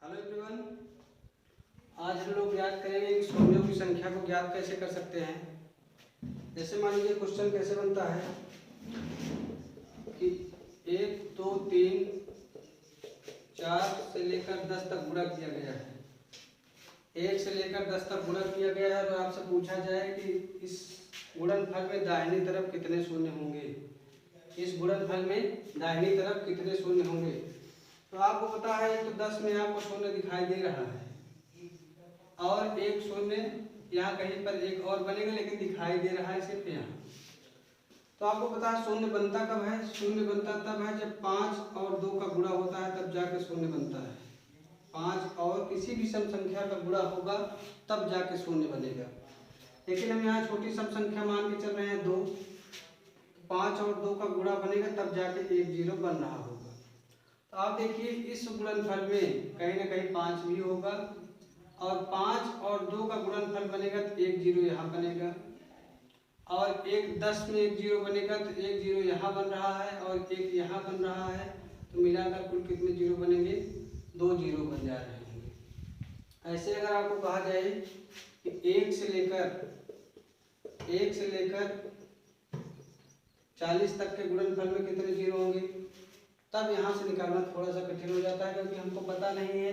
Hello everyone, आज हम लोग ज्ञात करेंगे कि शून्यों की संख्या को ज्ञात कैसे कर सकते हैं। जैसे मान लीजिए क्वेश्चन कैसे बनता है कि 1, 2, 3, 4 से लेकर 10 तक गुणा किया गया है। 1 से लेकर 10 तक गुणा किया गया है और आपसे पूछा जाए कि इस गुणनफल में दाहिनी तरफ कितने शून्य होंगे। इस गुणनफल में दाहिनी तरफ कितने शून्य होंगे। तो आपको पता है तो 10 में आपको शून्य दिखाई दे रहा है और एक शून्य यहाँ कहीं पर एक और बनेगा, लेकिन दिखाई दे रहा है सिर्फ यहाँ। तो आपको पता है शून्य बनता कब है। शून्य बनता तब है जब 5 और 2 का गुणा होता है, तब जाके शून्य बनता है। 5 और किसी भी सम संख्या का गुणा होगा तब जाके शून्य बनेगा। लेकिन हम यहाँ छोटी सम संख्या मान के चल रहे हैं 2। 5 और 2 का गुणा बनेगा तब जाके 1 0 बन रहा होगा। तो आप देखिए इस गुणनफल में कहीं ना कहीं 5 भी होगा और 5 और 2 का गुणनफल बनेगा तो 1 0 यहाँ बनेगा और 10 में 1 0 बनेगा तो 1 0 यहाँ बन रहा है और 1 यहाँ बन रहा है। तो मिलाकर कुल कितने जीरो बनेंगे? 2 0 बन जा रहे होंगे। ऐसे अगर आपको कहा जाए कि 1 से लेकर 40 तक के गुणनफल में कितने जीरो होंगे, तब यहाँ से निकालना थोड़ा सा कठिन हो जाता है, क्योंकि हमको पता नहीं है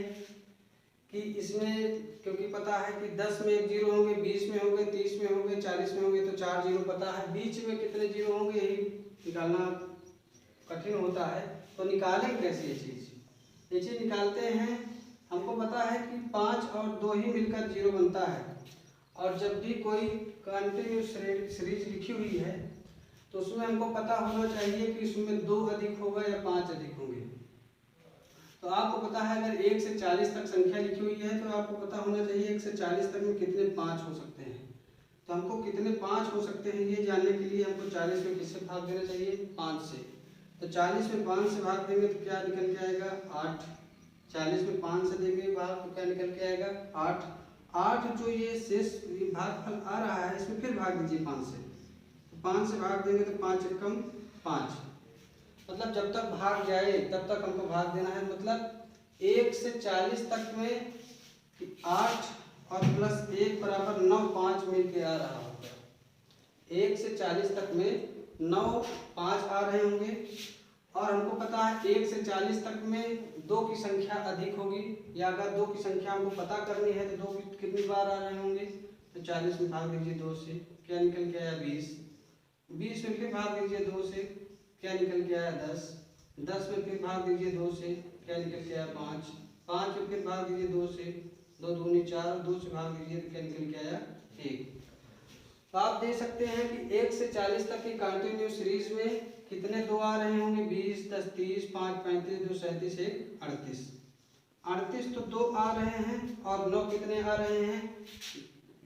कि इसमें, क्योंकि पता है कि 10 में 1 0 होंगे, 20 में होंगे, 30 में होंगे, 40 में होंगे, तो 4 0 पता है। बीच में कितने जीरो होंगे यही निकालना कठिन होता है। तो निकालें कैसे ये चीज़ निकालते हैं। हमको पता है कि 5 और 2 ही मिलकर 0 बनता है और जब भी कोई कंटिन्यूस सीरीज लिखी हुई है तो उसमें हमको पता होना चाहिए कि इसमें 2 अधिक होगा या 5 अधिक होंगे। तो आपको पता है अगर 1 से 40 तक संख्या लिखी हुई है तो आपको पता होना चाहिए 1 से 40 तक में कितने 5 हो सकते हैं। तो हमको कितने 5 हो सकते हैं ये जानने के लिए हमको 40 में किससे भाग देना चाहिए? 5 से। तो 40 में 5 से भाग देंगे तो क्या निकल के आएगा? 8। 40 में 5 से देंगे भाग तो क्या निकल के आएगा? 8। 8 जो ये शेष भागफल आ रहा है इसमें फिर भाग दीजिए 5 से। 5 से भाग देंगे तो 5 एकम 5, मतलब जब तक भाग जाए तब तक हमको भाग देना है। मतलब 1 से 40 तक में 8 और प्लस 1 बराबर 9, 5 मिल के आ रहा होगा। 1 से 40 तक में 9 5 आ रहे होंगे और हमको पता है 1 से 40 तक में 2 की संख्या अधिक होगी, या अगर 2 की संख्या हमको पता करनी है तो 2 कितनी बार आ रहे होंगे। तो 40 में भाग दीजिए 2 से, क्या निकल के आया? 20। 20 में फिर भाग दीजिए 2 से, क्या निकल के आया? 10। 10 में फिर भाग दीजिए 2 से, क्या निकल के आया? 5। 5 में फिर भाग दीजिए 2 से, 2 दूनी 4, 2 से भाग दीजिए तो क्या निकल के आया? 1। तो आप देख सकते हैं कि 1 से 40 तक की कंटिन्यूस सीरीज में कितने 2 आ रहे होंगे? 20, 10, 30, 5, 35, 2, 37, 1, 38। 38 तो 2 आ रहे हैं और 9 कितने आ रहे हैं?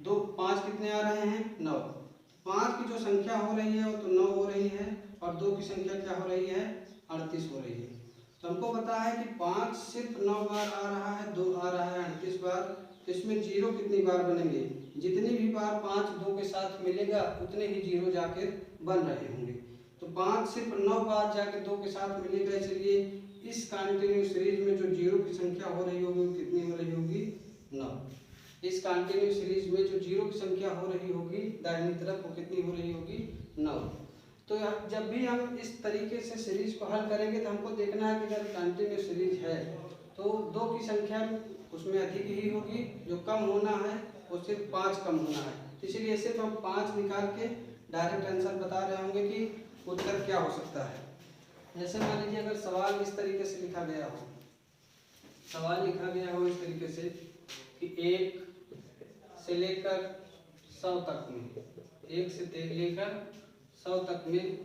2, 5 कितने आ रहे हैं? 9। 5 की जो संख्या हो रही है वो तो 9 हो रही है और 2 की संख्या क्या हो रही है? 38 हो रही है। तो हमको पता है कि 5 सिर्फ 9 बार आ रहा है, 2 आ रहा है 38 बार। तो इसमें जीरो कितनी बार बनेंगे? जितनी भी बार 5 2 के साथ मिलेगा उतने ही जीरो जाके बन रहे होंगे। तो 5 सिर्फ 9 बार जाके 2 के साथ मिलेगा, इसलिए इस कंटिन्यूस सीरीज में जो जीरो की संख्या हो रही होगी कितनी हो रही होगी? 9। इस कंटिन्यूस सीरीज में जो जीरो की संख्या हो रही होगी दाहिनी तरफ वो कितनी हो रही होगी? 9। तो जब भी हम इस तरीके से सीरीज को हल करेंगे तो हमको देखना है कि अगर कंटिन्यूस सीरीज है तो 2 की संख्या उसमें अधिक ही होगी, जो कम होना है वो सिर्फ 5 कम होना है। इसीलिए सिर्फ हम 5 निकाल के डायरेक्ट आंसर बता रहे होंगे कि उत्तर क्या हो सकता है। जैसे मान लीजिए अगर सवाल इस तरीके से लिखा गया हो, इस तरीके से कि 1 से लेकर 100 तक में, 1 से लेकर 100 तक में,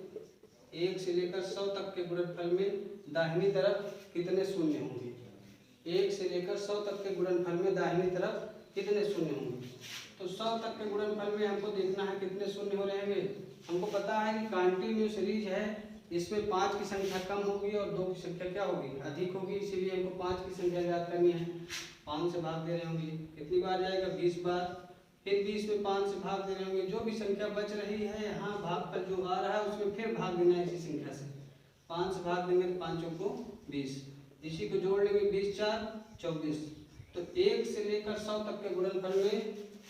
1 से लेकर 100 तक के गुणनफल में दाहिनी तरफ कितने शून्य होंगे? 1 से लेकर 100 तक के गुणनफल में दाहिनी तरफ कितने शून्य होंगे? तो 100 तक के गुणनफल में हमको देखना है कितने शून्य हो रहेंगे। हमको पता है कि कंटिन्यूस सीरीज है, इसमें 5 की संख्या कम होगी और 2 की संख्या क्या होगी? अधिक होगी, इसीलिए हमको 5 की संख्या ज्ञात करनी है। 5 से भाग दे रहे होंगे, कितनी बार जाएगा? 20 बार। फिर 20 में 5 से भाग दे रहे होंगे, जो भी संख्या बच रही है यहाँ भागफल जो आ रहा है उसमें फिर भाग देना है इसी संख्या से। 5 से भाग देंगे तो 5 को 20, इसी को जोड़ लेंगे 20 4 24। तो 1 से लेकर 100 तक के गुणनफल में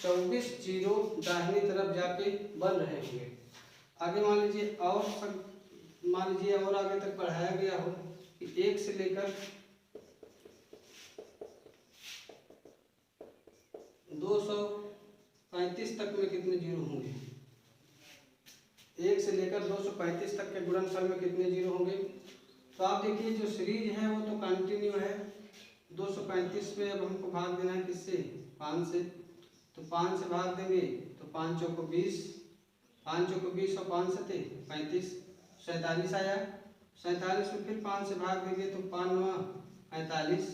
24 जीरो दाहिनी तरफ जाके बन रहे होंगे। आगे मान लीजिए और आगे तक बढ़ाया गया हो कि 1 से लेकर 235 तक में कितने जीरो होंगे। 1 से लेकर 235 तक के गुणनफल में कितने जीरो होंगे। तो आप देखिए जो सीरीज है वो तो कंटिन्यू है। 235 में अब हमको भाग देना है किससे, 5 से। तो 5 से भाग देंगे तो 5 चौको 20, 5 चौको 20 और 5 सते 35, 47 आया। 47 में फिर 5 से भाग देंगे तो 5 9 45,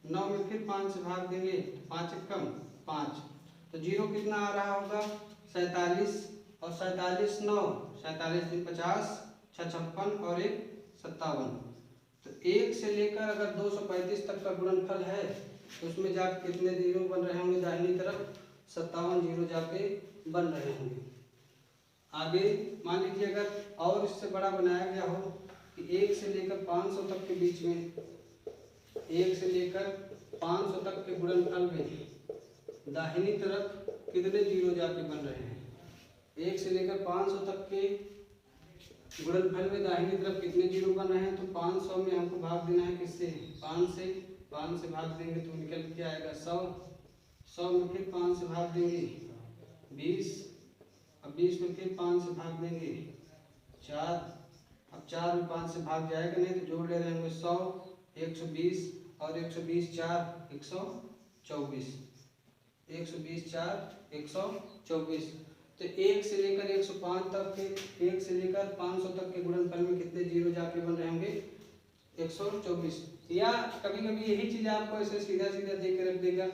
9 में फिर 5 से भाग देंगे तो 5 एकम 5। तो जीरो कितना आ रहा होगा 47 और 47 9, 47 दिन 50, 6 56 और 1 57। तो 1 से लेकर अगर 235 तक का गुणनफल है तो उसमें जाके कितने जीरो बन रहे होंगे दाहिनी तरफ, 57 जीरो जाके बन रहे होंगे। आगे मान लीजिए अगर और इससे बड़ा बनाया गया हो कि 1 से लेकर 500 तक के बीच में, 1 से लेकर 500 तक के गुणनफल में दाहिनी तरफ कितने जीरो जाके बन रहे हैं। 1 से लेकर 500 तक के गुणनफल में दाहिनी तरफ कितने जीरो बन रहे हैं। तो 500 में हमको भाग देना है किससे, 5 से। 5 से भाग देंगे तो निकल के आएगा 100, 100 में फिर 5 से भाग देंगे 20, अब 20 में फिर 5 से भाग देंगे 4, अब 4 में 5 से भाग जाएगा नहीं तो जोड़ ले रहे होंगे 100, 120 और 120 4 124, 120 4 124। तो 1 से लेकर 105 तक के, 1 से लेकर 500 तक के गुणनफल में कितने जीरो जाके बन रहे होंगे 124। या कभी कभी यही चीज आपको ऐसे सीधा सीधा दे के रख देगा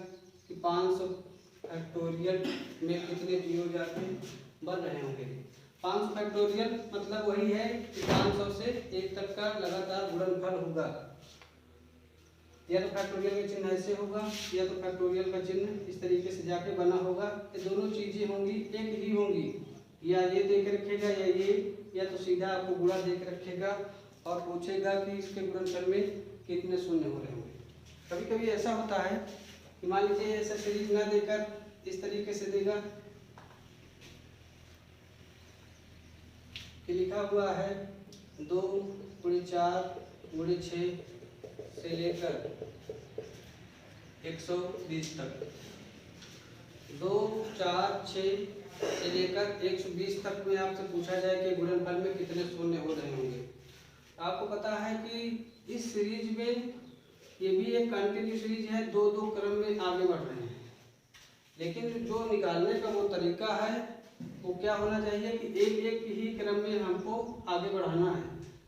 कि 500 फैक्टोरियल में कितने जीरो जाके बन रहे होंगे। 500 फैक्टोरियल मतलब वही है कि 500 से 1 तक का लगातार गुणनफल होगा। या तो फैक्टोरियल का चिन्ह ऐसे होगा या तो फैक्टोरियल का चिन्ह इस तरीके से जाके बना होगा। ये दोनों चीजें होंगी एक ही होंगी, या ये देख रखेगा या ये, या तो सीधा आपको गुणा देख रखेगा और पूछेगा कि इसके गुणनफल में कितने शून्य हो रहे होंगे। कभी कभी ऐसा होता है कि मान लीजिए ऐसा सीरीज ना देकर इस तरीके से देगा कि लिखा हुआ है 2 × 4 × 6 से लेकर 120 तक, 2 4 6 से लेकर 120 तक में आपसे पूछा जाए कि गुणनफल में कितने शून्य हो रहे होंगे। आपको पता है कि इस सीरीज में ये भी एक कंटिन्यू सीरीज है, 2-2 क्रम में आगे बढ़ रहे हैं। लेकिन जो निकालने का वो तरीका है वो क्या होना चाहिए कि एक एक ही क्रम में हमको आगे बढ़ाना है।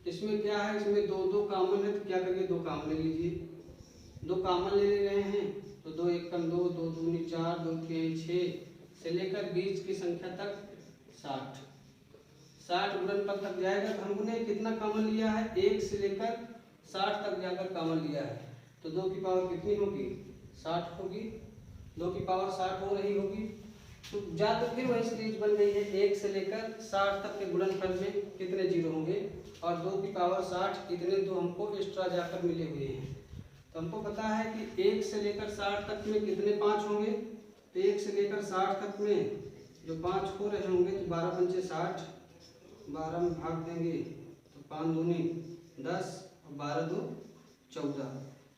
इसमें क्या है, इसमें 2-2 कॉमन है तो क्या करिए 2 कॉमन ले लीजिए। 2 कॉमन ले रहे हैं तो 2 एकम 2, 2 दूनी 4, 2 3 6 से लेकर बीच की संख्या तक 60 गुणनफल तक जाएगा। तो हमने कितना कॉमन लिया है, 1 से लेकर 60 तक जाकर कॉमन लिया है। तो 2 की पावर कितनी होगी, 60 होगी। 2 की पावर 60 हो रही होगी। तो या तो फिर वही सीरीज बन गई है, 1 से लेकर 60 तक के गुणनफल में कितने जीरो होंगे और 2 की पावर 60 इतने 2 हमको एक्स्ट्रा जाकर मिले हुए हैं। तो हमको पता है कि 1 से लेकर 60 तक में कितने 5 होंगे। तो 1 से लेकर 60 तक में जो 5 हो रहे होंगे तो 12 पंचे 60, 12 में भाग देंगे तो 5 दूनी 10 और 12 दो 14,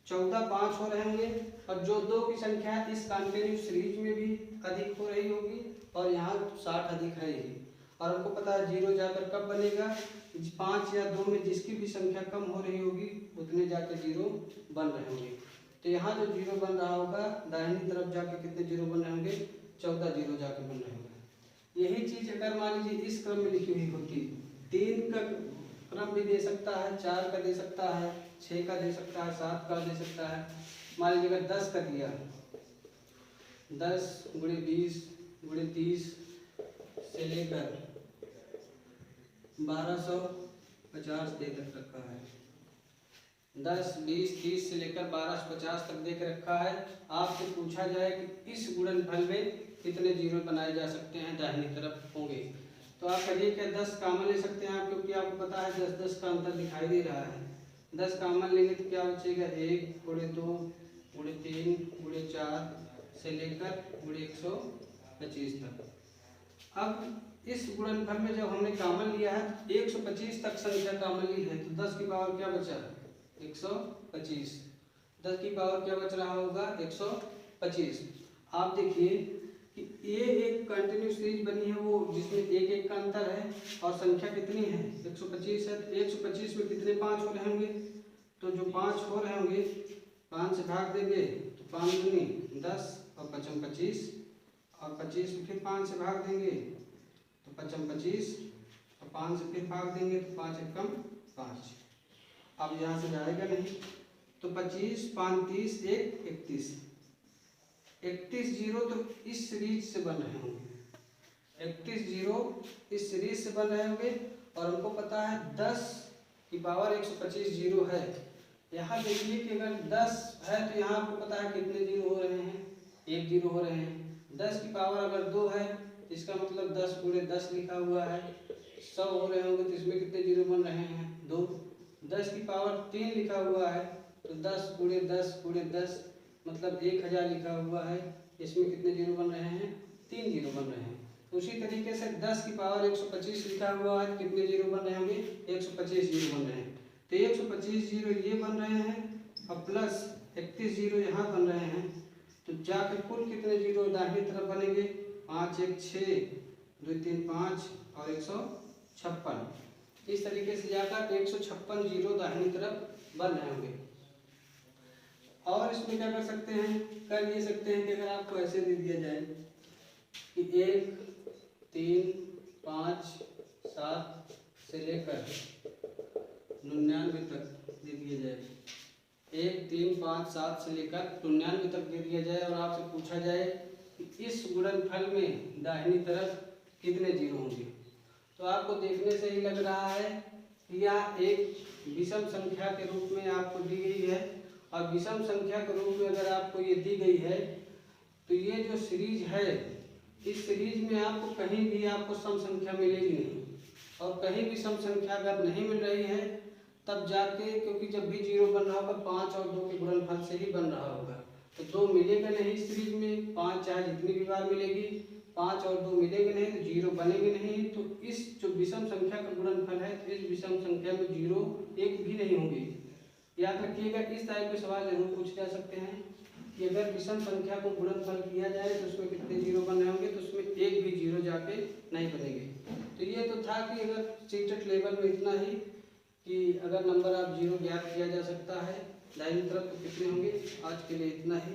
14 5 हो रहे होंगे। और जो 2 की संख्या इस कंटिन्यू सीरीज में भी अधिक हो रही होगी और यहाँ 60 अधिक रहेगी। और हमको पता है जीरो जाकर कब बनेगा, 5 या 2 में जिसकी भी संख्या कम हो रही होगी उतने जाके जीरो बन रहे होंगे। तो यहाँ जो जीरो बन रहा होगा दाहिनी तरफ जाके कितने जीरो बन रहे होंगे, 14 जीरो जाके बन रहे होंगे। यही चीज अगर मान लीजिए इस क्रम में लिखी हुई होती, 3 का क्रम भी दे सकता है, 4 का दे सकता है, 6 का दे सकता है, 7 का दे सकता है। मान लीजिए अगर 10 का दिया, 10 × 20 × 30 से लेकर 1250 दे तक रखा है। 10 20 30 से लेकर 1250 तक देख रखा है। आपसे पूछा जाए कि इस गुणनफल में कितने जीरो बनाए जा सकते हैं दाहिनी तरफ होंगे। तो आप करिए क्या 10 कॉमन ले सकते हैं आप, क्योंकि आपको पता है 10-10 का अंतर दिखाई दे रहा है। 10 कॉमन लेंगे तो क्या बचेगा, 1 × 2 गुणे 3 गुणे 4 से लेकर गुणे 125 तक। अब इस गुणनफल में जब हमने कॉमन लिया है 125 तक संख्या कॉमन ली है, तो 10 की पावर क्या बचा? 125। 10 की पावर क्या बच रहा होगा? 125। आप देखिए कि ये एक कंटिन्यू सीरीज बनी है वो जिसमें एक एक का अंतर है और संख्या कितनी है? 125 है। 125 में कितने 5 हो रहे होंगे? तो जो 5 हो रहे होंगे 5 से भाग देंगे तो 5 दूनी 10 और 5 25 और 25 में फिर 5 से भाग देंगे तो 5 25 और 5 से फिर भाग देंगे तो 5 एकम 5। अब यहाँ से जाएगा नहीं तो 25 5 30 1 31। 31 जीरो तो इस सीरीज से बन रहे होंगे। 31 जीरो इस सीरीज से बन रहे होंगे और हमको पता है 10 की पावर 125 जीरो है। यहाँ देखिए कि अगर 10 है तो यहाँ आपको पता है कितने जीरो हो रहे हैं? 1 जीरो हो रहे हैं। 10 की पावर अगर 2 है तो इसका मतलब 10 गुणे 10 लिखा हुआ है। 100 हो रहे होंगे तो इसमें कितने जीरो बन रहे हैं? 2। 10 की पावर 3 लिखा हुआ है तो 10 गुणे 10 गुणे 10 मतलब 1000 लिखा हुआ है। इसमें कितने जीरो बन रहे हैं? 3 जीरो बन रहे हैं। उसी तरीके से 10 की पावर 125 लिखा हुआ है, कितने जीरो बन रहे होंगे? 125 जीरो बन रहे हैं। तो 125 जीरो ये बन रहे हैं और प्लस 31 जीरो यहाँ बन रहे हैं। तो जाकर कुल कितने जीरो दाहिनी तरफ बनेंगे? 5 1 6 2 3 5 और 156। इस तरीके से जाकर 156 जीरो दाहिनी तरफ बन रहे होंगे। और इसमें क्या कर सकते हैं? कर ये सकते हैं कि अगर आपको ऐसे दे दिया जाए कि 1 3 5 7 से लेकर 99 तक दे दिया जाए। 1 3 5 7 से लेकर 99 तक दे दिया जाए और आपसे पूछा जाए कि इस गुणनफल में दाहिनी तरफ कितने जीरो होंगे, तो आपको देखने से ही लग रहा है कि यह एक विषम संख्या के रूप में आपको दी गई है। और विषम संख्या के रूप में अगर आपको ये दी गई है तो ये जो सीरीज है इस सीरीज में आपको कहीं भी आपको सम संख्या मिलेगी नहीं। और कहीं भी सम संख्या अगर नहीं मिल रही है तब जाके, क्योंकि जब भी जीरो बन रहा होगा 5 और 2 के गुणनफल से ही बन रहा होगा, तो 2 मिलेगा नहीं इस सीरीज में। 5 चाहे जितनी भी बार मिलेगी 5 और 2 मिलेंगे नहीं तो जीरो बनेंगे नहीं। तो इस जो विषम संख्या का गुणनफल है तो इस विषम संख्या में जीरो एक भी नहीं होंगे। याद रखिएगा, इस टाइप के सवाल जरूर पूछे जा सकते हैं कि अगर विषम संख्या को गुणनफल किया जाए तो उसमें कितने जीरो बन रहे होंगे, तो उसमें एक भी जीरो जाके नहीं बनेंगे। तो ये तो था कि अगर सीटेट लेवल में इतना ही कि अगर नंबर आप जीरो ज्ञात किया जा सकता है दाहिनी तरफ तो कितने होंगे। आज के लिए इतना ही।